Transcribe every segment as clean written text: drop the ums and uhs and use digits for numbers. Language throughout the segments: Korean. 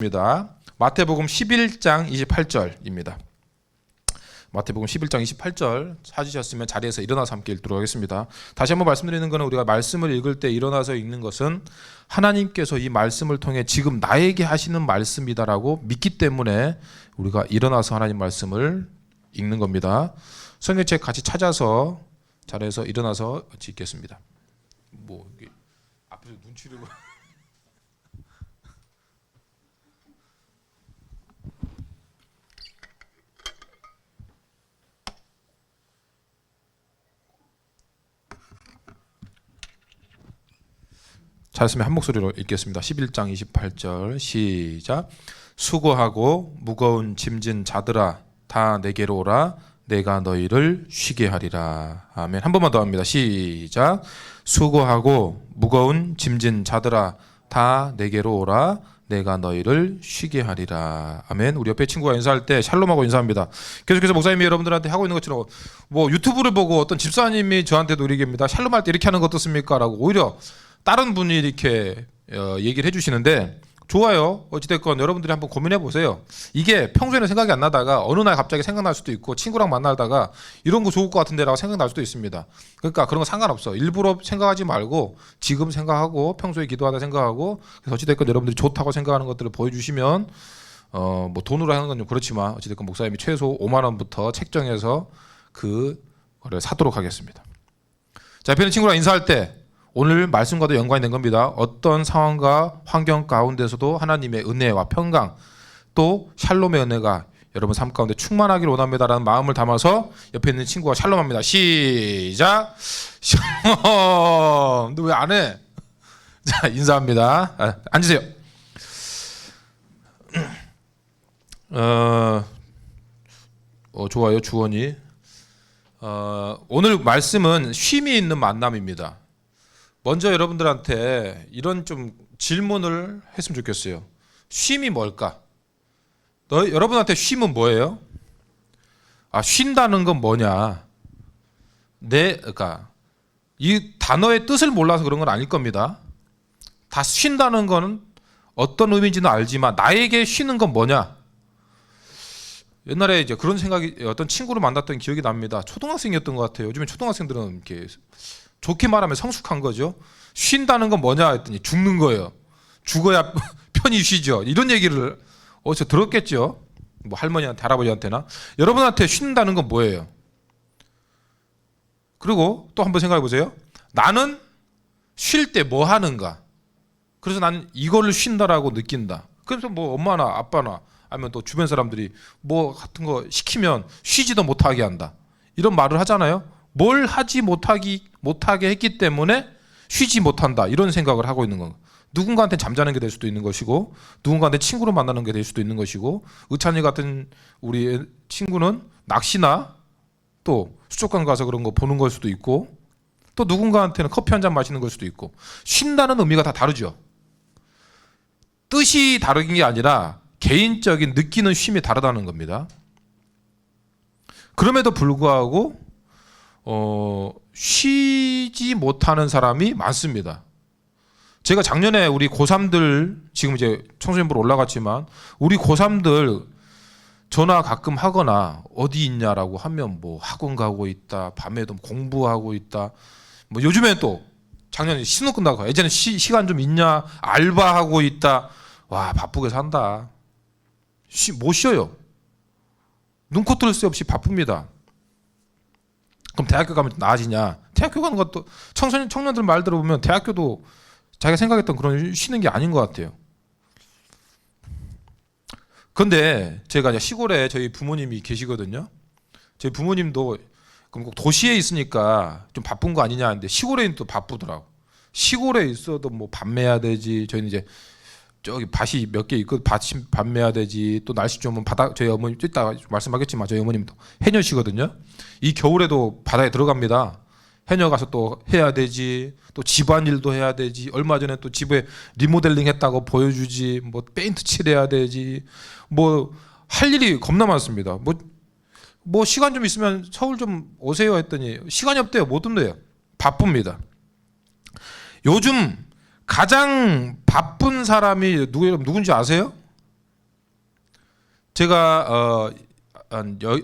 입니다. 마태복음 11장 28절입니다. 마태복음 11장 28절 찾으셨으면 자리에서 일어나서 함께 읽도록 하겠습니다. 다시 한번 말씀드리는 것은 우리가 말씀을 읽을 때 일어나서 읽는 것은 하나님께서 이 말씀을 통해 지금 나에게 하시는 말씀이다라고 믿기 때문에 우리가 일어나서 하나님 말씀을 읽는 겁니다. 성경책 같이 찾아서 자리에서 일어나서 같이 읽겠습니다. 뭐 이게 앞에서 눈치를 잘했으면 한 목소리로 읽겠습니다. 11장 28절 시작. 수고하고 무거운 짐진 자들아 다 내게로 오라 내가 너희를 쉬게 하리라. 아멘. 한 번만 더 합니다. 시작. 수고하고 무거운 짐진 자들아 다 내게로 오라 내가 너희를 쉬게 하리라. 아멘. 우리 옆에 친구가 인사할 때 샬롬하고 인사합니다. 계속해서 목사님이 여러분들한테 하고 있는 것처럼 뭐 유튜브를 보고 어떤 집사님이 저한테도 이렇게입니다. 샬롬할 때 이렇게 하는 거 어떻습니까? 라고 오히려 다른 분이 이렇게 얘기를 해주시는데 좋아요. 어찌됐건 여러분들이 한번 고민해 보세요. 이게 평소에는 생각이 안 나다가 어느 날 갑자기 생각날 수도 있고 친구랑 만나다가 이런 거 좋을 것 같은데 라고 생각날 수도 있습니다. 그러니까 그런 거 상관없어. 일부러 생각하지 말고 지금 생각하고 평소에 기도하다 생각하고 그래서 어찌됐건 여러분들이 좋다고 생각하는 것들을 보여주시면 뭐 돈으로 하는 건 좀 그렇지만 어찌됐건 목사님이 최소 5만 원부터 책정해서 그거를 사도록 하겠습니다. 자, 옆에 있는 친구랑 인사할 때 오늘 말씀과도 연관이 된 겁니다. 어떤 상황과 환경 가운데서도 하나님의 은혜와 평강 또 샬롬의 은혜가 여러분 삶 가운데 충만하기를 원합니다라는 마음을 담아서 옆에 있는 친구가 샬롬합니다. 시작. 샬롬. 너 왜 안 해? 자, 인사합니다. 앉으세요. 좋아요. 주원이. 오늘 말씀은 쉼이 있는 만남입니다. 먼저 여러분들한테 이런 좀 질문을 했으면 좋겠어요. 쉼이 뭘까? 여러분한테 쉼은 뭐예요? 쉰다는 건 뭐냐? 그러니까 이 단어의 뜻을 몰라서 그런 건 아닐 겁니다. 다 쉰다는 건 어떤 의미인지는 알지만 나에게 쉬는 건 뭐냐? 옛날에 이제 그런 생각이 어떤 친구를 만났던 기억이 납니다. 초등학생이었던 것 같아요. 요즘에 초등학생들은 이렇게 좋게 말하면 성숙한 거죠. 쉰다는 건 뭐냐 했더니 죽는 거예요. 죽어야 편히 쉬죠. 이런 얘기를 어디서 들었겠죠. 뭐 할머니한테 할아버지한테나. 여러분한테 쉰다는 건 뭐예요? 그리고 또 한번 생각해 보세요. 나는 쉴 때 뭐 하는가? 그래서 나는 이거를 쉰다라고 느낀다. 그래서 뭐 엄마나 아빠나 아니면 또 주변 사람들이 뭐 같은 거 시키면 쉬지도 못하게 한다. 이런 말을 하잖아요. 뭘 하지 못하게 했기 때문에 쉬지 못한다. 이런 생각을 하고 있는 건 누군가한테 잠자는 게 될 수도 있는 것이고 누군가한테 친구로 만나는 게 될 수도 있는 것이고 의찬이 같은 우리 친구는 낚시나 또 수족관 가서 그런 거 보는 걸 수도 있고 또 누군가한테는 커피 한 잔 마시는 걸 수도 있고 쉰다는 의미가 다 다르죠. 뜻이 다른 게 아니라 개인적인 느끼는 쉼이 다르다는 겁니다. 그럼에도 불구하고 쉬지 못하는 사람이 많습니다. 제가 작년에 우리 고3들 지금 이제 청소년부로 올라갔지만 우리 고3들 전화 가끔 하거나 어디 있냐라고 하면 뭐 학원 가고 있다, 밤에도 공부하고 있다. 뭐 요즘에 또 작년에 신호 끝나고 예전에 시간 좀 있냐, 알바하고 있다. 와 바쁘게 산다. 못 쉬어요. 눈코 뜰 새 없이 바쁩니다. 그럼 대학교 가면 나아지냐? 대학교 가는 것도 청년들 말 들어보면 대학교도 자기가 생각했던 그런 쉬는 게 아닌 것 같아요. 그런데 제가 이제 시골에 저희 부모님이 계시거든요. 저희 부모님도 그럼 꼭 도시에 있으니까 좀 바쁜 거 아니냐 하는데 시골에는 또 바쁘더라고. 시골에 있어도 뭐 밤매야 되지. 저희는 이제 저기 밭이 몇 개 있고 밭이 밤매야 되지. 또 날씨 좋으면 바다 저희 어머니 이따 말씀하겠지만 저희 어머님도 해녀시거든요. 이 겨울에도 바다에 들어갑니다. 해녀 가서 또 해야 되지. 또 집안일도 해야 되지. 얼마 전에 또 집에 리모델링 했다고 보여주지. 뭐 페인트 칠해야 되지. 뭐 할 일이 겁나 많습니다. 뭐 시간 좀 있으면 서울 좀 오세요 했더니 시간이 없대요. 못 온대요. 바쁩니다. 요즘 가장 바쁜 사람이 누군지 아세요? 제가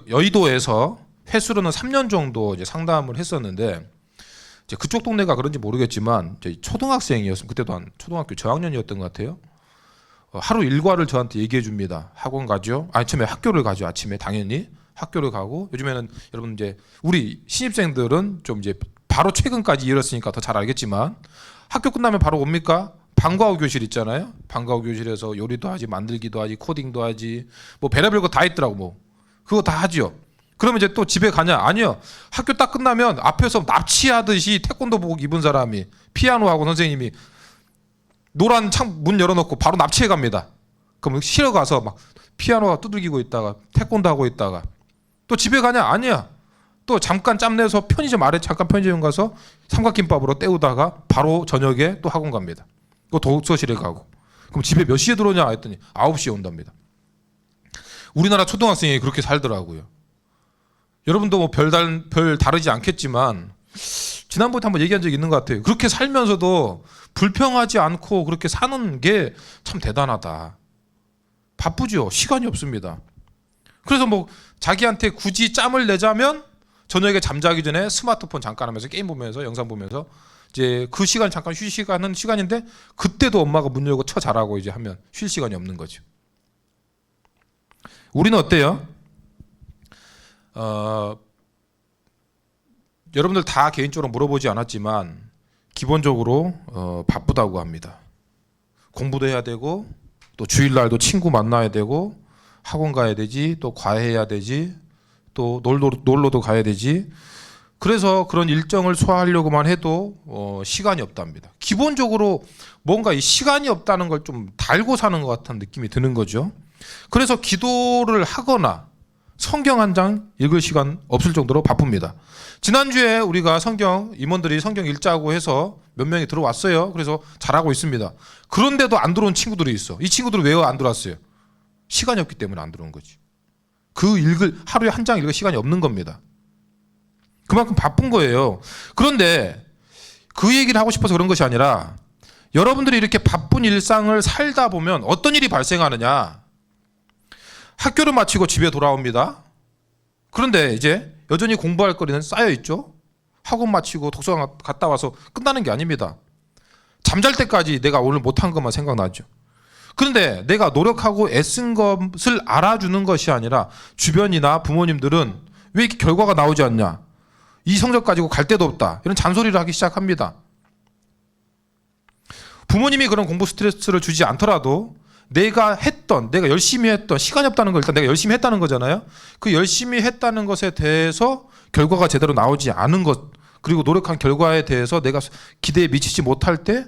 여의도에서 횟수로는 3년 정도 이제 상담을 했었는데 이제 그쪽 동네가 그런지 모르겠지만 초등학생이었으면 그때도 한 초등학교 저학년이었던 것 같아요. 하루 일과를 저한테 얘기해 줍니다. 학원 가죠. 아침에 학교를 가죠. 아침에 당연히 학교를 가고 요즘에는 여러분 이제 우리 신입생들은 좀 이제 바로 최근까지 이뤘으니까 더 잘 알겠지만 학교 끝나면 바로 옵니까? 방과 후 교실 있잖아요. 방과 후 교실에서 요리도 하지, 만들기도 하지, 코딩도 하지, 뭐 별의별 거 다 있더라고. 뭐 그거 다 하죠. 그러면 이제 또 집에 가냐? 아니요. 학교 딱 끝나면 앞에서 납치하듯이 태권도복 입은 사람이 피아노 하고 선생님이 노란 창 문 열어놓고 바로 납치해 갑니다. 그럼 쉬러 가서 막 피아노가 두들기고 있다가 태권도 하고 있다가 또 집에 가냐? 아니야. 또 잠깐 짬내서 편의점 아래 잠깐 편의점 가서 삼각김밥으로 때우다가 바로 저녁에 또 학원 갑니다. 또 독서실에 가고. 그럼 집에 몇 시에 들어오냐 했더니 9시에 온답니다. 우리나라 초등학생이 그렇게 살더라고요. 여러분도 뭐 별 다르지 않겠지만 지난번에 한번 얘기한 적이 있는 것 같아요. 그렇게 살면서도 불평하지 않고 그렇게 사는 게 참 대단하다. 바쁘죠. 시간이 없습니다. 그래서 뭐 자기한테 굳이 짬을 내자면 저녁에 잠자기 전에 스마트폰 잠깐 하면서 게임 보면서 영상 보면서 이제 그 시간 잠깐 휴식하는 시간인데 그때도 엄마가 문 열고 자라고 이제 하면 쉴 시간이 없는 거죠. 우리는 어때요? 여러분들 다 개인적으로 물어보지 않았지만 기본적으로 바쁘다고 합니다. 공부도 해야 되고 또 주일날도 친구 만나야 되고 학원 가야 되지, 또 과외해야 되지, 또 놀러도 가야 되지. 그래서 그런 일정을 소화하려고만 해도 시간이 없답니다. 기본적으로 뭔가 이 시간이 없다는 걸 좀 달고 사는 것 같은 느낌이 드는 거죠. 그래서 기도를 하거나 성경 한 장 읽을 시간 없을 정도로 바쁩니다. 지난주에 우리가 임원들이 성경 읽자고 해서 몇 명이 들어왔어요. 그래서 잘하고 있습니다. 그런데도 안 들어온 친구들이 있어. 이 친구들은 왜 안 들어왔어요? 시간이 없기 때문에 안 들어온 거지. 하루에 한 장 읽을 시간이 없는 겁니다. 그만큼 바쁜 거예요. 그런데 그 얘기를 하고 싶어서 그런 것이 아니라 여러분들이 이렇게 바쁜 일상을 살다 보면 어떤 일이 발생하느냐. 학교를 마치고 집에 돌아옵니다. 그런데 이제 여전히 공부할 거리는 쌓여 있죠. 학원 마치고 독서관 갔다 와서 끝나는 게 아닙니다. 잠잘 때까지 내가 오늘 못한 것만 생각나죠. 그런데 내가 노력하고 애쓴 것을 알아주는 것이 아니라 주변이나 부모님들은 왜 이렇게 결과가 나오지 않냐, 이 성적 가지고 갈 데도 없다, 이런 잔소리를 하기 시작합니다. 부모님이 그런 공부 스트레스를 주지 않더라도 내가 열심히 했던, 시간이 없다는 걸 일단 내가 열심히 했다는 거잖아요. 그 열심히 했다는 것에 대해서 결과가 제대로 나오지 않은 것, 그리고 노력한 결과에 대해서 내가 기대에 미치지 못할 때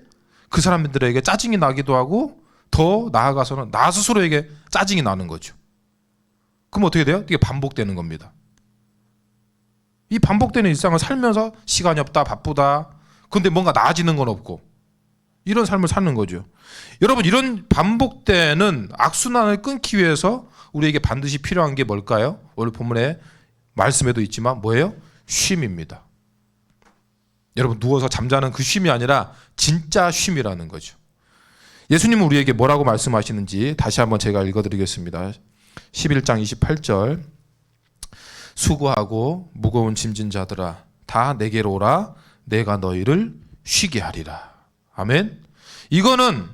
그 사람들에게 짜증이 나기도 하고 더 나아가서는 나 스스로에게 짜증이 나는 거죠. 그럼 어떻게 돼요? 이게 반복되는 겁니다. 이 반복되는 일상을 살면서 시간이 없다, 바쁘다, 근데 뭔가 나아지는 건 없고 이런 삶을 사는 거죠. 여러분, 이런 반복되는 악순환을 끊기 위해서 우리에게 반드시 필요한 게 뭘까요? 오늘 본문의 말씀에도 있지만 뭐예요? 쉼입니다. 여러분, 누워서 잠자는 그 쉼이 아니라 진짜 쉼이라는 거죠. 예수님은 우리에게 뭐라고 말씀하시는지 다시 한번 제가 읽어드리겠습니다. 11장 28절, 수고하고 무거운 짐진 자들아 다 내게로 오라, 내가 너희를 쉬게 하리라. 아멘. 이거는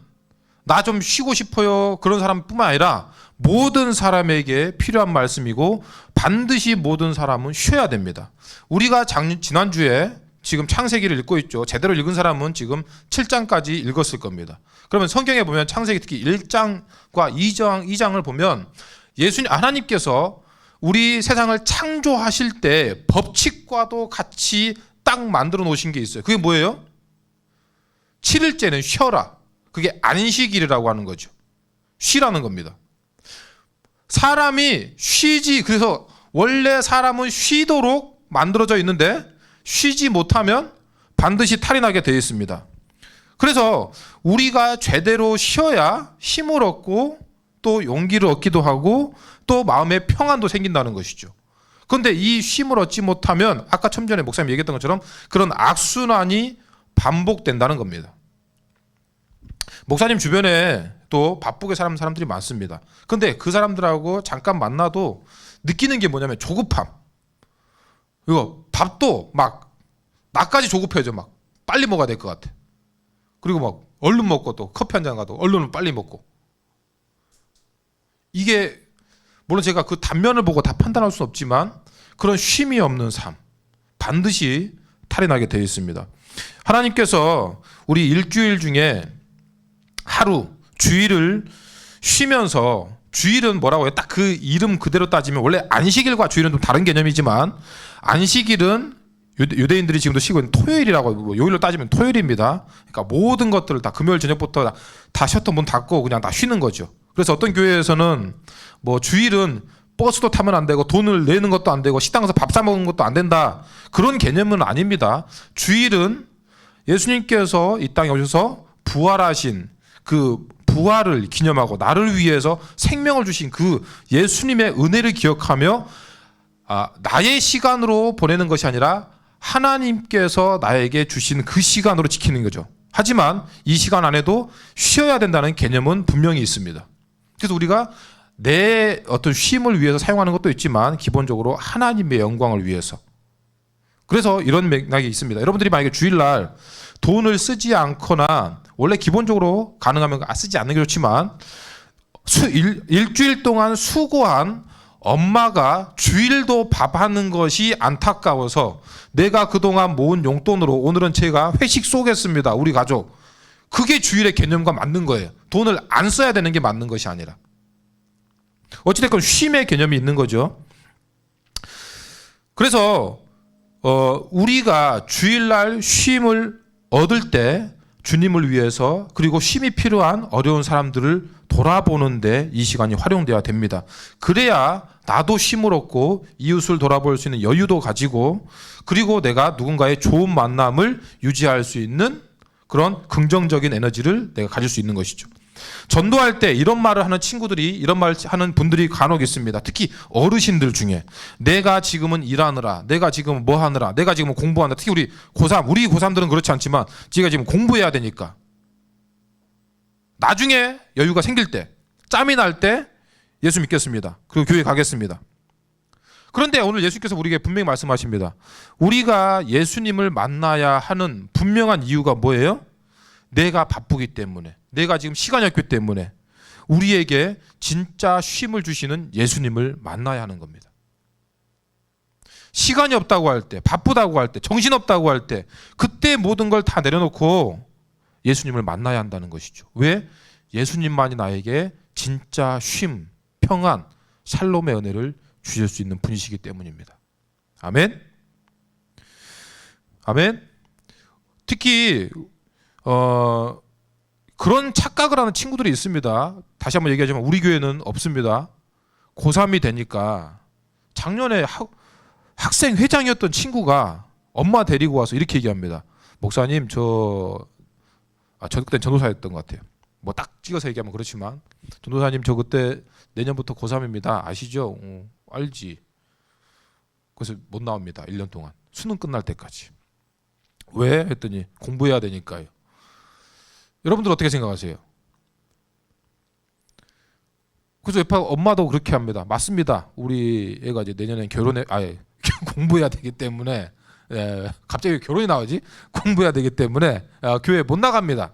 나 좀 쉬고 싶어요 그런 사람뿐만 아니라 모든 사람에게 필요한 말씀이고 반드시 모든 사람은 쉬어야 됩니다. 우리가 지난주에 지금 창세기를 읽고 있죠. 제대로 읽은 사람은 지금 7장까지 읽었을 겁니다. 그러면 성경에 보면 창세기 특히 1장과 2장을 보면 하나님께서 우리 세상을 창조하실 때 법칙과도 같이 딱 만들어 놓으신 게 있어요. 그게 뭐예요? 7일째는 쉬어라. 그게 안식일이라고 하는 거죠. 쉬라는 겁니다. 사람이 쉬지, 그래서 원래 사람은 쉬도록 만들어져 있는데 쉬지 못하면 반드시 탈이 나게 되어 있습니다. 그래서 우리가 제대로 쉬어야 힘을 얻고 또 용기를 얻기도 하고 또 마음의 평안도 생긴다는 것이죠. 그런데 이 쉼을 얻지 못하면 아까 좀 전에 목사님 얘기했던 것처럼 그런 악순환이 반복된다는 겁니다. 목사님 주변에 또 바쁘게 사는 사람들이 많습니다. 근데 그 사람들하고 잠깐 만나도 느끼는 게 뭐냐면 조급함. 이거 밥도 막 나까지 조급해져. 막 빨리 먹어야 될 것 같아. 그리고 막 얼른 먹고 또 커피 한 잔 가도 얼른 빨리 먹고. 이게 물론 제가 그 단면을 보고 다 판단할 수는 없지만 그런 쉼이 없는 삶 반드시 탈이 나게 되어 있습니다. 하나님께서 우리 일주일 중에 하루 주일을 쉬면서, 주일은 뭐라고 해요? 딱 그 이름 그대로 따지면 원래 안식일과 주일은 좀 다른 개념이지만 안식일은 유대인들이 지금도 쉬고 있는 토요일이라고, 요일로 따지면 토요일입니다. 그러니까 모든 것들을 다 금요일 저녁부터 다 셔터 문 닫고 그냥 다 쉬는 거죠. 그래서 어떤 교회에서는 뭐 주일은 버스도 타면 안 되고 돈을 내는 것도 안 되고 식당에서 밥 사 먹는 것도 안 된다, 그런 개념은 아닙니다. 주일은 예수님께서 이 땅에 오셔서 부활하신 그 부활을 기념하고 나를 위해서 생명을 주신 그 예수님의 은혜를 기억하며 나의 시간으로 보내는 것이 아니라 하나님께서 나에게 주신 그 시간으로 지키는 거죠. 하지만 이 시간 안에도 쉬어야 된다는 개념은 분명히 있습니다. 그래서 우리가 내 어떤 쉼을 위해서 사용하는 것도 있지만 기본적으로 하나님의 영광을 위해서. 그래서 이런 맥락이 있습니다. 여러분들이 만약에 주일날 돈을 쓰지 않거나, 원래 기본적으로 가능하면 쓰지 않는 게 좋지만 일주일 동안 수고한 엄마가 주일도 밥하는 것이 안타까워서 내가 그동안 모은 용돈으로 오늘은 제가 회식 쏘겠습니다, 우리 가족. 그게 주일의 개념과 맞는 거예요. 돈을 안 써야 되는 게 맞는 것이 아니라. 어찌됐건 쉼의 개념이 있는 거죠. 그래서 우리가 주일날 쉼을 얻을 때 주님을 위해서, 그리고 쉼이 필요한 어려운 사람들을 돌아보는데 이 시간이 활용돼야 됩니다. 그래야 나도 쉼을 얻고 이웃을 돌아볼 수 있는 여유도 가지고, 그리고 내가 누군가의 좋은 만남을 유지할 수 있는 그런 긍정적인 에너지를 내가 가질 수 있는 것이죠. 전도할 때 이런 말을 하는 친구들이, 이런 말 하는 분들이 간혹 있습니다. 특히 어르신들 중에 내가 지금은 일하느라, 내가 지금 뭐 하느라, 내가 지금 공부하느라. 특히 우리 고3들은 그렇지 않지만 지가 지금 공부해야 되니까 나중에 여유가 생길 때, 짬이 날 때 예수 믿겠습니다, 그리고 교회 가겠습니다. 그런데 오늘 예수께서 우리에게 분명히 말씀하십니다. 우리가 예수님을 만나야 하는 분명한 이유가 뭐예요? 내가 바쁘기 때문에, 내가 지금 시간이 없기 때문에 우리에게 진짜 쉼을 주시는 예수님을 만나야 하는 겁니다. 시간이 없다고 할 때, 바쁘다고 할 때, 정신없다고 할 때, 그때 모든 걸 다 내려놓고 예수님을 만나야 한다는 것이죠. 왜? 예수님만이 나에게 진짜 쉼, 평안, 샬롬의 은혜를 주실 수 있는 분이시기 때문입니다. 아멘. 아멘. 특히 그런 착각을 하는 친구들이 있습니다. 다시 한번 얘기하지만 우리 교회는 없습니다. 고3이 되니까 작년에 학생 회장이었던 친구가 엄마 데리고 와서 이렇게 얘기합니다. 목사님, 저 그때 전도사였던 것 같아요. 뭐 딱 찍어서 얘기하면 그렇지만, 전도사님 저 그때 내년부터 고3입니다. 아시죠? 알지. 그래서 못 나옵니다. 1년 동안. 수능 끝날 때까지. 왜? 했더니 공부해야 되니까요. 여러분들 어떻게 생각하세요? 그래서 옆에 엄마도 그렇게 합니다. 맞습니다. 우리 애가 이제 내년에 공부해야 되기 때문에, 갑자기 결혼이 나오지? 공부해야 되기 때문에 교회 못 나갑니다.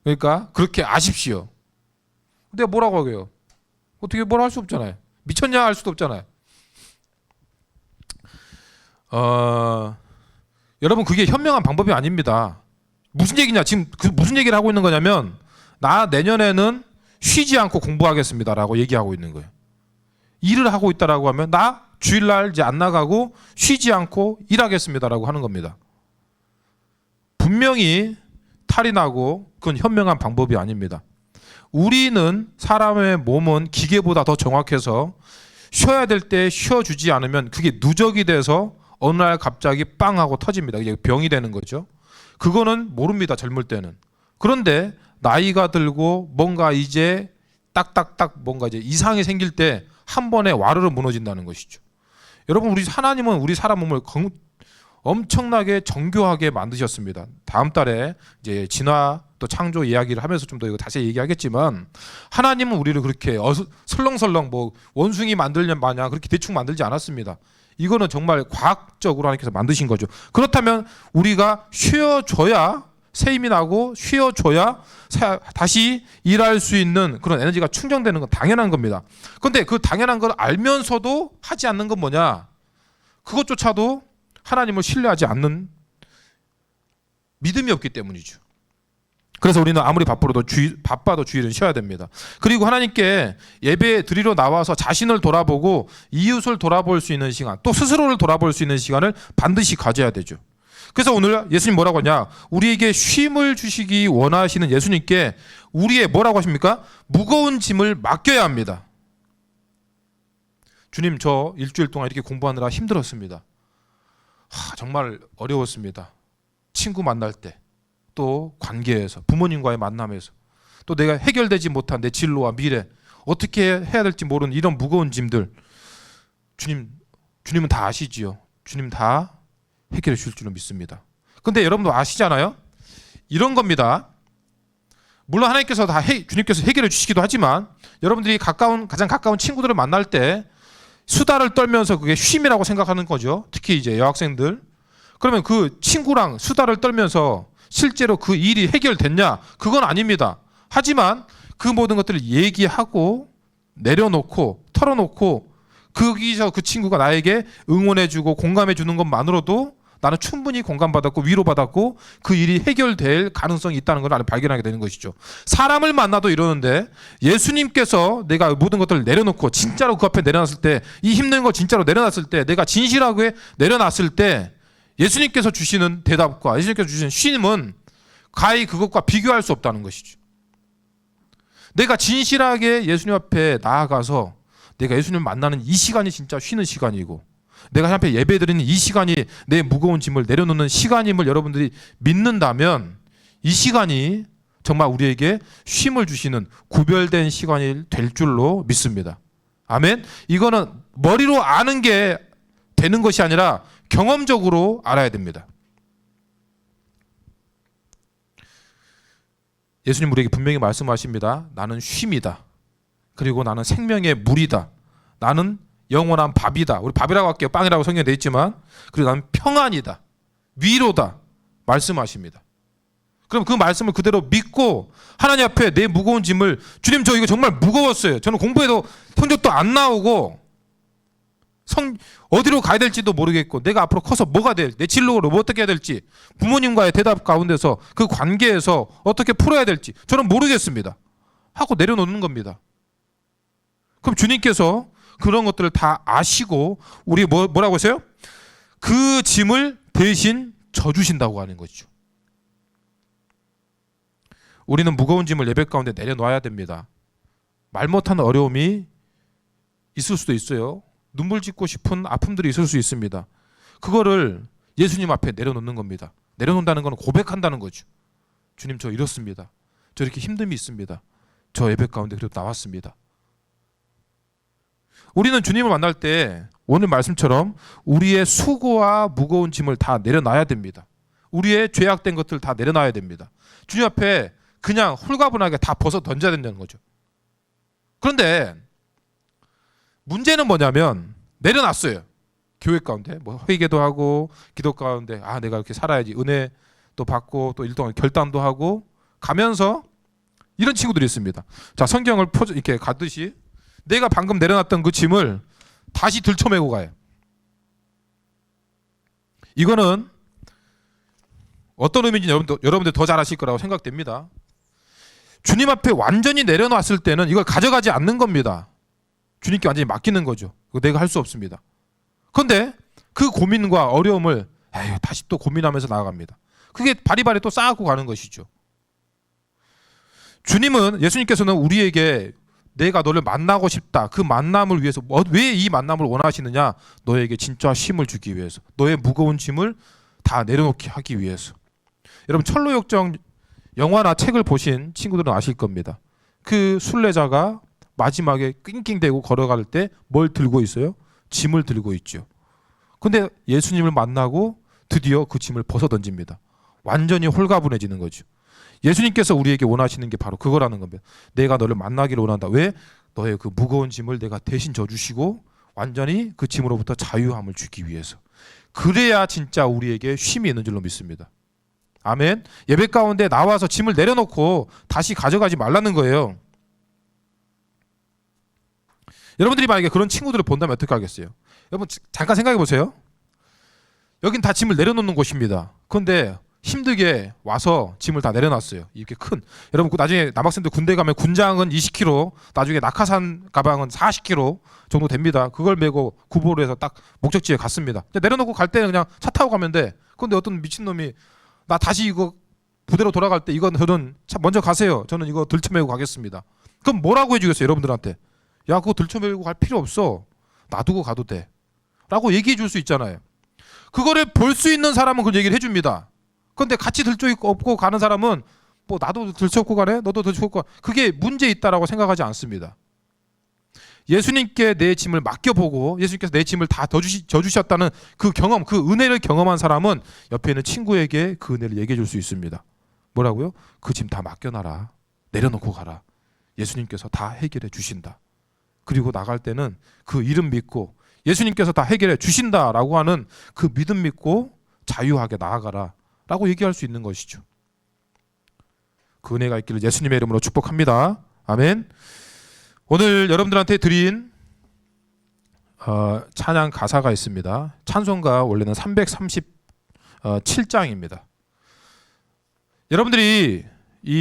그러니까 그렇게 아십시오. 근데 뭐라고 하게요? 어떻게 뭐라 할 수 없잖아요. 미쳤냐 할 수도 없잖아요. 여러분, 그게 현명한 방법이 아닙니다. 무슨 얘기냐? 지금 무슨 얘기를 하고 있는 거냐면, 나 내년에는 쉬지 않고 공부하겠습니다라고 얘기하고 있는 거예요. 일을 하고 있다라고 하면 나 주일날 이제 안 나가고 쉬지 않고 일하겠습니다라고 하는 겁니다. 분명히 탈이 나고 그건 현명한 방법이 아닙니다. 우리는, 사람의 몸은 기계보다 더 정확해서 쉬어야 될 때 쉬어주지 않으면 그게 누적이 돼서 어느 날 갑자기 빵 하고 터집니다. 이게 병이 되는 거죠. 그거는 모릅니다, 젊을 때는. 그런데 나이가 들고 뭔가 이제 딱딱딱 뭔가 이제 이상이 생길 때 한 번에 와르르 무너진다는 것이죠. 여러분, 우리 하나님은 우리 사람 몸을 엄청나게 정교하게 만드셨습니다. 다음 달에 이제 진화 또 창조 이야기를 하면서 좀 더 이거 자세히 얘기하겠지만 하나님은 우리를 그렇게 설렁설렁 뭐 원숭이 만들면 마냥 그렇게 대충 만들지 않았습니다. 이거는 정말 과학적으로 하나님께서 만드신 거죠. 그렇다면 우리가 쉬어줘야 새 힘이 나고 쉬어줘야 다시 일할 수 있는 그런 에너지가 충전되는 건 당연한 겁니다. 그런데 그 당연한 걸 알면서도 하지 않는 건 뭐냐? 그것조차도 하나님을 신뢰하지 않는 믿음이 없기 때문이죠. 그래서 우리는 아무리 바빠도 주일은 쉬어야 됩니다. 그리고 하나님께 예배 드리러 나와서 자신을 돌아보고 이웃을 돌아볼 수 있는 시간, 또 스스로를 돌아볼 수 있는 시간을 반드시 가져야 되죠. 그래서 오늘 예수님 뭐라고 하냐? 우리에게 쉼을 주시기 원하시는 예수님께 우리의 뭐라고 하십니까? 무거운 짐을 맡겨야 합니다. 주님, 저 일주일 동안 이렇게 공부하느라 힘들었습니다. 정말 어려웠습니다. 친구 만날 때, 또 관계에서, 부모님과의 만남에서, 또 내가 해결되지 못한 내 진로와 미래, 어떻게 해야 될지 모르는 이런 무거운 짐들, 주님은 다 아시지요. 주님 다 해결해 주실 줄은 믿습니다. 근데 여러분도 아시잖아요. 이런 겁니다. 물론 하나님께서 주님께서 해결해 주시기도 하지만 여러분들이 가장 가까운 친구들을 만날 때 수다를 떨면서 그게 쉼이라고 생각하는 거죠. 특히 이제 여학생들. 그러면 그 친구랑 수다를 떨면서 실제로 그 일이 해결됐냐? 그건 아닙니다. 하지만 그 모든 것들을 얘기하고 내려놓고 털어놓고 거기서 그 친구가 나에게 응원해주고 공감해주는 것만으로도 나는 충분히 공감받았고 위로받았고 그 일이 해결될 가능성이 있다는 걸 나는 발견하게 되는 것이죠. 사람을 만나도 이러는데 예수님께서 내가 모든 것들을 내려놓고 진짜로 그 앞에 내려놨을 때, 이 힘든 거 진짜로 내려놨을 때, 내가 진실하게 내려놨을 때 예수님께서 주시는 대답과 예수님께서 주시는 쉼은 가히 그것과 비교할 수 없다는 것이죠. 내가 진실하게 예수님 앞에 나아가서 내가 예수님을 만나는 이 시간이 진짜 쉬는 시간이고, 내가 하나님 앞에 예배드리는 이 시간이 내 무거운 짐을 내려놓는 시간임을 여러분들이 믿는다면 이 시간이 정말 우리에게 쉼을 주시는 구별된 시간이 될 줄로 믿습니다. 아멘. 이거는 머리로 아는 게 되는 것이 아니라 경험적으로 알아야 됩니다. 예수님 우리에게 분명히 말씀하십니다. 나는 쉼이다. 그리고 나는 생명의 물이다. 나는 영원한 밥이다. 우리 밥이라고 할게요. 빵이라고 성경에 되어 있지만, 그리고 나는 평안이다. 위로다. 말씀하십니다. 그럼 그 말씀을 그대로 믿고 하나님 앞에 내 무거운 짐을, 주님 저 이거 정말 무거웠어요. 저는 공부해도 성적도 안 나오고 어디로 가야 될지도 모르겠고 내가 앞으로 커서 뭐가 될, 내 진로로 뭐 어떻게 해야 될지, 부모님과의 대답 가운데서 그 관계에서 어떻게 풀어야 될지 저는 모르겠습니다 하고 내려놓는 겁니다. 그럼 주님께서 그런 것들을 다 아시고 우리 뭐라고 했어요? 그 짐을 대신 져주신다고 하는 거죠. 우리는 무거운 짐을 예배 가운데 내려놔야 됩니다. 말 못하는 어려움이 있을 수도 있어요. 눈물 짓고 싶은 아픔들이 있을 수 있습니다. 그거를 예수님 앞에 내려놓는 겁니다. 내려놓는다는 건 고백한다는 거죠. 주님 저 이렇습니다. 저 이렇게 힘듦이 있습니다. 저 예배 가운데 그래도 나왔습니다. 우리는 주님을 만날 때 오늘 말씀처럼 우리의 수고와 무거운 짐을 다 내려놔야 됩니다. 우리의 죄악된 것들을 다 내려놔야 됩니다. 주님 앞에 그냥 홀가분하게 다 벗어 던져야 된다는 거죠. 그런데 문제는 뭐냐면 내려놨어요. 교회 가운데 뭐 회개도 하고 기도 가운데 내가 이렇게 살아야지, 은혜도 받고 또 일동안 결단도 하고 가면서 이런 친구들이 있습니다. 자, 성경을 이렇게 가듯이 내가 방금 내려놨던 그 짐을 다시 들쳐매고 가요. 이거는 어떤 의미인지 여러분들 더 잘 아실 거라고 생각됩니다. 주님 앞에 완전히 내려놨을 때는 이걸 가져가지 않는 겁니다. 주님께 완전히 맡기는 거죠. 이거 내가 할 수 없습니다. 그런데 그 고민과 어려움을 다시 또 고민하면서 나아갑니다. 그게 바리바리 또 쌓고 가는 것이죠. 예수님께서는 우리에게 내가 너를 만나고 싶다. 그 만남을 위해서, 왜 이 만남을 원하시느냐? 너에게 진짜 쉼을 주기 위해서, 너의 무거운 짐을 다 내려놓게 하기 위해서. 여러분 철로역정 영화나 책을 보신 친구들은 아실 겁니다. 그 순례자가 마지막에 낑낑대고 걸어갈 때 뭘 들고 있어요? 짐을 들고 있죠. 근데 예수님을 만나고 드디어 그 짐을 벗어 던집니다. 완전히 홀가분해지는 거죠. 예수님께서 우리에게 원하시는 게 바로 그거라는 겁니다. 내가 너를 만나기를 원한다. 왜? 너의 그 무거운 짐을 내가 대신 져주시고 완전히 그 짐으로부터 자유함을 주기 위해서. 그래야 진짜 우리에게 쉼이 있는 줄로 믿습니다. 아멘. 예배 가운데 나와서 짐을 내려놓고 다시 가져가지 말라는 거예요. 여러분들이 만약에 그런 친구들을 본다면 어떻게 하겠어요? 여러분 잠깐 생각해 보세요. 여긴 다 짐을 내려놓는 곳입니다. 그런데 힘들게 와서 짐을 다 내려놨어요. 이렇게 큰. 여러분 나중에 남학생들 군대 가면 군장은 20kg, 나중에 낙하산 가방은 40kg 정도 됩니다. 그걸 메고 구보를 해서 딱 목적지에 갔습니다. 내려놓고 갈 때는 그냥 차 타고 가면 돼. 그런데 어떤 미친놈이 나 다시 이거 부대로 돌아갈 때 이건 저는 먼저 가세요. 저는 이거 들쳐메고 가겠습니다. 그럼 뭐라고 해주겠어요? 여러분들한테. 야 그거 들쳐메고 갈 필요 없어. 놔두고 가도 돼. 라고 얘기해 줄 수 있잖아요. 그거를 볼 수 있는 사람은 그 얘기를 해줍니다. 그런데 같이 들쳐업고 가는 사람은 뭐 나도 들쳐업고 가네? 너도 들쳐업고 가. 그게 문제 있다라고 생각하지 않습니다. 예수님께 내 짐을 맡겨보고 예수님께서 내 짐을 다 져주셨다는 그 경험, 그 은혜를 경험한 사람은 옆에 있는 친구에게 그 은혜를 얘기해 줄 수 있습니다. 뭐라고요? 그 짐 다 맡겨놔라. 내려놓고 가라. 예수님께서 다 해결해 주신다. 그리고 나갈 때는 그 이름 믿고 예수님께서 다 해결해 주신다라고 하는 그 믿음 믿고 자유하게 나아가라 라고 얘기할 수 있는 것이죠. 그 은혜가 있기를 예수님의 이름으로 축복합니다. 아멘. 오늘 여러분들한테 드린 찬양 가사가 있습니다. 찬송가 원래는 337장입니다. 여러분들이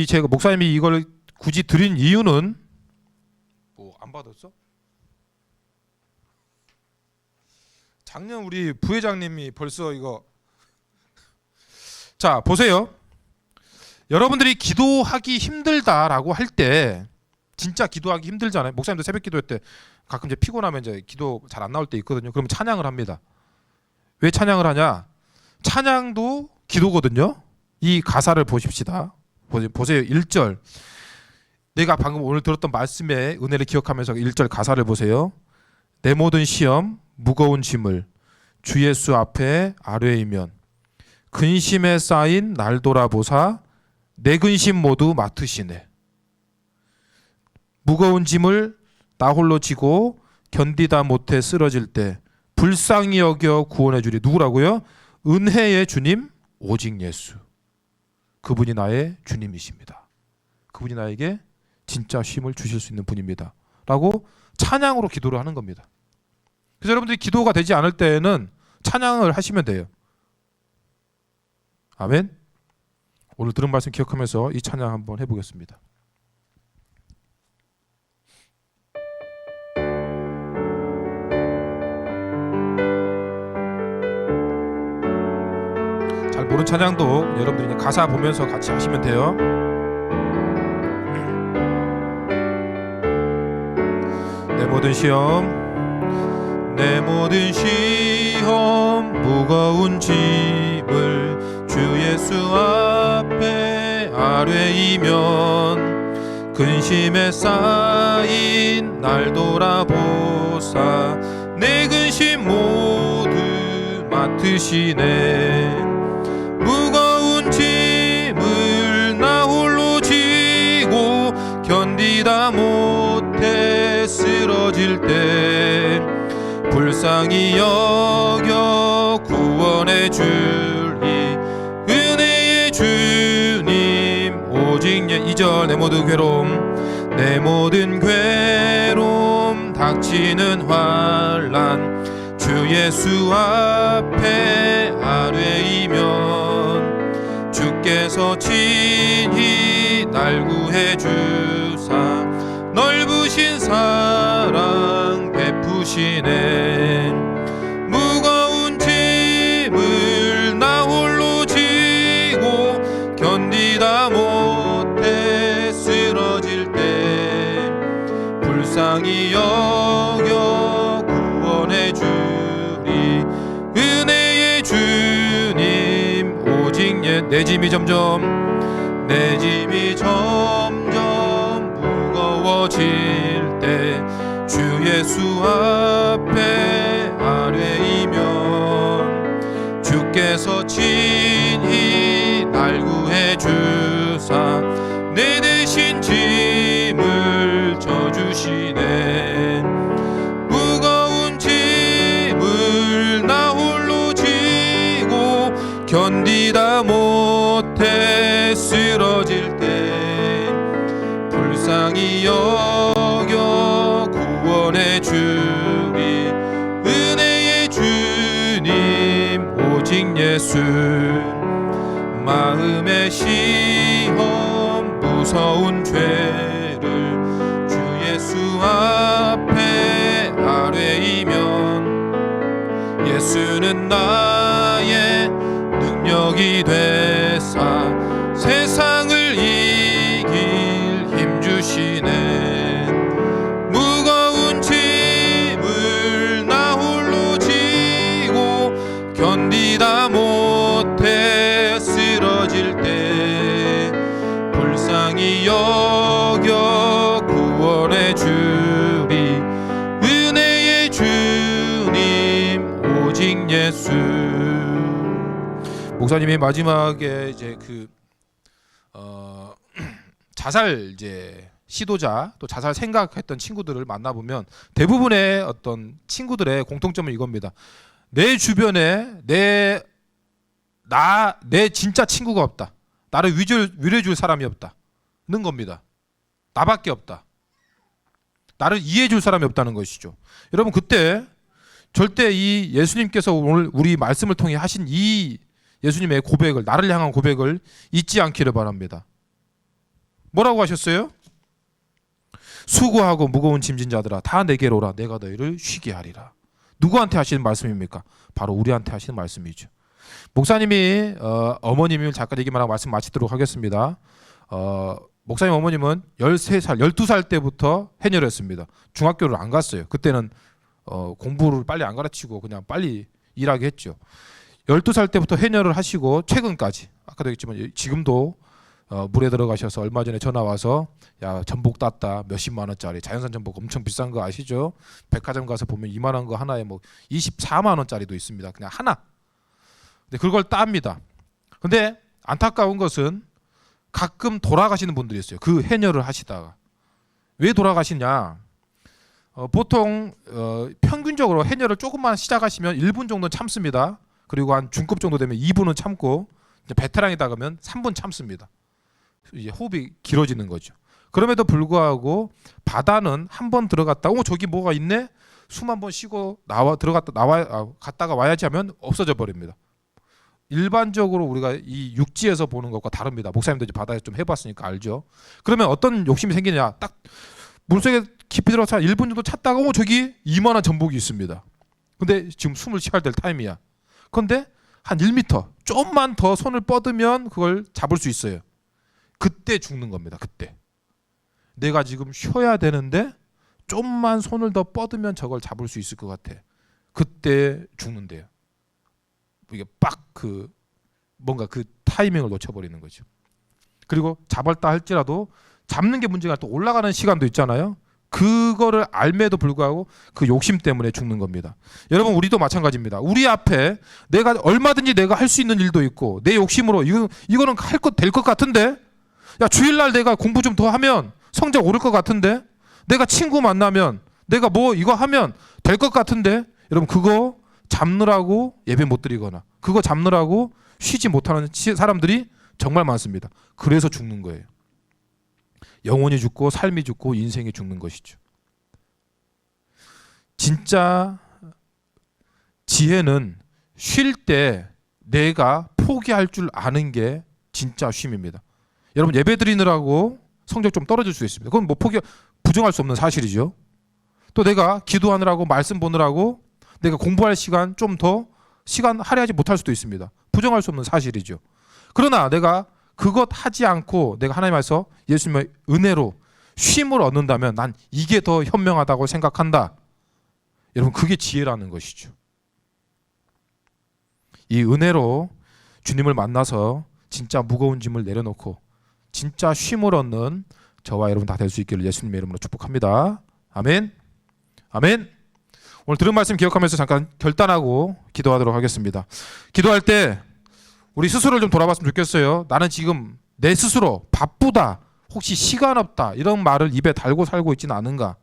제가 목사님이 이걸 굳이 드린 이유는 뭐 안 받았어? 작년 우리 부회장님이 벌써 이거 자 보세요. 여러분들이 기도하기 힘들다라고 할 때 진짜 기도하기 힘들잖아요. 목사님도 새벽 기도할 때 가끔 이제 피곤하면 이제 기도 잘 안 나올 때 있거든요. 그러면 찬양을 합니다. 왜 찬양을 하냐? 찬양도 기도거든요. 이 가사를 보십시다. 보세요. 1절. 내가 방금 오늘 들었던 말씀의 은혜를 기억하면서 1절 가사를 보세요. 내 모든 시험 무거운 짐을 주 예수 앞에 아뢰이면 근심에 쌓인 날 돌아보사 내 근심 모두 맡으시네. 무거운 짐을 나 홀로 지고 견디다 못해 쓰러질 때 불쌍히 여겨 구원해 주리. 누구라고요? 은혜의 주님 오직 예수. 그분이 나의 주님이십니다. 그분이 나에게 진짜 쉼을 주실 수 있는 분입니다. 라고 찬양으로 기도를 하는 겁니다. 그래서 여러분들이 기도가 되지 않을 때에는 찬양을 하시면 돼요. 아멘. 오늘 들은 말씀 기억하면서 이 찬양 한번 해보겠습니다. 잘 모르는 찬양도 여러분들이 가사 보면서 같이 하시면 돼요. 내 모든 시험, 내 모든 시험 무거운 짐을 주 예수 앞에 아뢰이면 근심에 쌓인 날 돌아보사 내 근심 모두 맡으시네. 무거운 짐을 나 홀로 지고 견디다 못해 쓰러질 때 불쌍히 여겨 구원해 주리. 은혜의 주님 오직 2절. 내 모든 괴로움, 내 모든 괴로움 닥치는 환난 주 예수 앞에 아뢰이면 주께서 친히 날 구해 주사 넓으신 사랑 베푸시네. 무거운 짐을 나 홀로 지고 견디다 못해 쓰러질 때 불쌍히 여겨 구원해 주리. 은혜의 주님 오직 내 짐이 점점 무거워질 때 주 예수 앞에 아뢰이면 주께서 친히 날 구해 주사 못해 쓰러질 때 불쌍히 여겨 구원해 주리 은혜의 주님 오직 예수 마음의 시험 무서운 죄를 주 예수 앞에 아뢰이면 예수는 나의 능력이 되사 세상을 이길 힘 주시네 무거운 짐을 나 홀로 지고 견디다 못해 쓰러질 때 불쌍히 여겨 구원해 주리 은혜의 주님 오직 예수. 목사님이 마지막에 이제 자살 이제 시도자 또 자살 생각했던 친구들을 만나보면 대부분의 어떤 친구들의 공통점은 이겁니다. 내 주변에 내 진짜 친구가 없다. 나를 위로해줄 사람이 없다는 겁니다. 나밖에 없다. 나를 이해해줄 사람이 없다는 것이죠. 여러분 그때 절대 이 예수님께서 오늘 우리 말씀을 통해 하신 이 예수님의 고백을 나를 향한 고백을 잊지 않기를 바랍니다. 뭐라고 하셨어요? 수고하고 무거운 짐진 자들아 다 내게로 오라 내가 너희를 쉬게 하리라. 누구한테 하시는 말씀입니까? 바로 우리한테 하시는 말씀이죠. 목사님이 어머님이 잠깐 얘기만 하고 말씀 마치도록 하겠습니다. 목사님 어머님은 13살, 12살 때부터 해녀를 했습니다. 중학교를 안 갔어요. 그때는 공부를 빨리 안 가르치고 그냥 빨리 일하게 했죠. 12살 때부터 해녀를 하시고 최근까지 아까도 얘기했지만 지금도 물에 들어가셔서 얼마 전에 전화 와서 야 전복 땄다 몇십만 원짜리 자연산 전복 엄청 비싼 거 아시죠? 백화점 가서 보면 이만한 거 하나에 뭐 24만 원짜리도 있습니다. 그냥 하나. 근데 그걸 땁니다. 근데 안타까운 것은 가끔 돌아가시는 분들이 있어요. 그 해녀를 하시다가 왜 돌아가시냐? 보통 평균적으로 해녀를 조금만 시작하시면 1분 정도 참습니다. 그리고 한 중급 정도 되면 2분은 참고 이제 베테랑이다 그러면 3분 참습니다. 이제 호흡이 길어지는 거죠. 그럼에도 불구하고 바다는 한 번 들어갔다 저기 뭐가 있네? 숨 한 번 쉬고 갔다가 와야지 하면 없어져 버립니다. 일반적으로 우리가 이 육지에서 보는 것과 다릅니다. 목사님도 이제 바다에 좀 해봤으니까 알죠. 그러면 어떤 욕심이 생기냐? 딱 물속에 깊이 들어서 1분 정도 찾다가 저기 이만한 전복이 있습니다. 근데 지금 숨을 쉬어야 될 타임이야. 그런데 한 1m 좀만 더 손을 뻗으면 그걸 잡을 수 있어요. 그때 죽는 겁니다. 그때 내가 지금 쉬어야 되는데 좀만 손을 더 뻗으면 저걸 잡을 수 있을 것 같아. 그때 죽는데요. 이게 뭔가 그 타이밍을 놓쳐버리는 거죠. 그리고 잡았다 할지라도 잡는 게 문제가 또 올라가는 시간도 있잖아요. 그거를 알매도 불구하고 그 욕심 때문에 죽는 겁니다. 여러분 우리도 마찬가지입니다. 우리 앞에 내가 얼마든지 내가 할 수 있는 일도 있고 내 욕심으로 이거는 될 것 같은데 야 주일날 내가 공부 좀 더 하면 성적 오를 것 같은데 내가 친구 만나면 내가 뭐 이거 하면 될 것 같은데 여러분 그거 잡느라고 예배 못 드리거나 그거 잡느라고 쉬지 못하는 사람들이 정말 많습니다. 그래서 죽는 거예요. 영혼이 죽고 삶이 죽고 인생이 죽는 것이죠. 진짜 지혜는 쉴 때 내가 포기할 줄 아는 게 진짜 쉼입니다. 여러분 예배 드리느라고 성적 좀 떨어질 수 있습니다. 그건 부정할 수 없는 사실이죠. 또 내가 기도하느라고 말씀 보느라고 내가 공부할 시간 좀 더 시간 할애하지 못할 수도 있습니다. 부정할 수 없는 사실이죠. 그러나 내가 그것 하지 않고 내가 하나님께서 예수님의 은혜로 쉼을 얻는다면 난 이게 더 현명하다고 생각한다. 여러분 그게 지혜라는 것이죠. 이 은혜로 주님을 만나서 진짜 무거운 짐을 내려놓고 진짜 쉼을 얻는 저와 여러분 다 될 수 있기를 예수님의 이름으로 축복합니다. 아멘. 아멘. 오늘 들은 말씀 기억하면서 잠깐 결단하고 기도하도록 하겠습니다. 기도할 때 우리 스스로를 좀 돌아봤으면 좋겠어요. 나는 지금 내 스스로 바쁘다, 혹시 시간 없다 이런 말을 입에 달고 살고 있지는 않은가?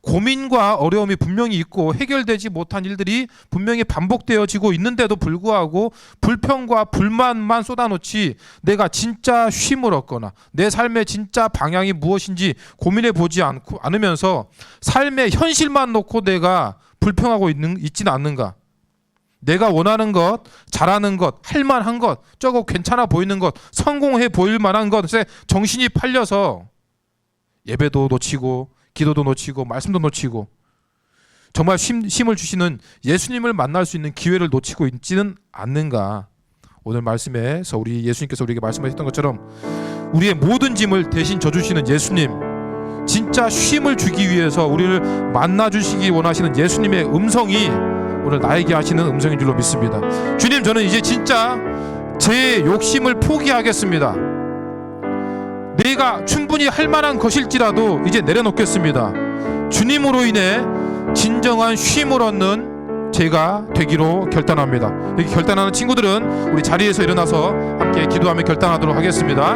고민과 어려움이 분명히 있고 해결되지 못한 일들이 분명히 반복되어지고 있는데도 불구하고 불평과 불만만 쏟아놓지 내가 진짜 쉼을 얻거나 내 삶의 진짜 방향이 무엇인지 고민해 보지 않으면서 삶의 현실만 놓고 내가 불평하고 있지는 않는가? 내가 원하는 것, 잘하는 것, 할만한 것, 저거 괜찮아 보이는 것, 성공해 보일 만한 것에 정신이 팔려서 예배도 놓치고 기도도 놓치고 말씀도 놓치고 정말 쉼을 주시는 예수님을 만날 수 있는 기회를 놓치고 있지는 않는가? 오늘 말씀에서 우리 예수님께서 우리에게 말씀하셨던 것처럼 우리의 모든 짐을 대신 져주시는 예수님, 진짜 쉼을 주기 위해서 우리를 만나주시기 원하시는 예수님의 음성이 오늘 나에게 하시는 음성인 줄로 믿습니다. 주님, 저는 이제 진짜 제 욕심을 포기하겠습니다. 내가 충분히 할 만한 것일지라도 이제 내려놓겠습니다. 주님으로 인해 진정한 쉼을 얻는 제가 되기로 결단합니다. 여기 결단하는 친구들은 우리 자리에서 일어나서 함께 기도하며 결단하도록 하겠습니다.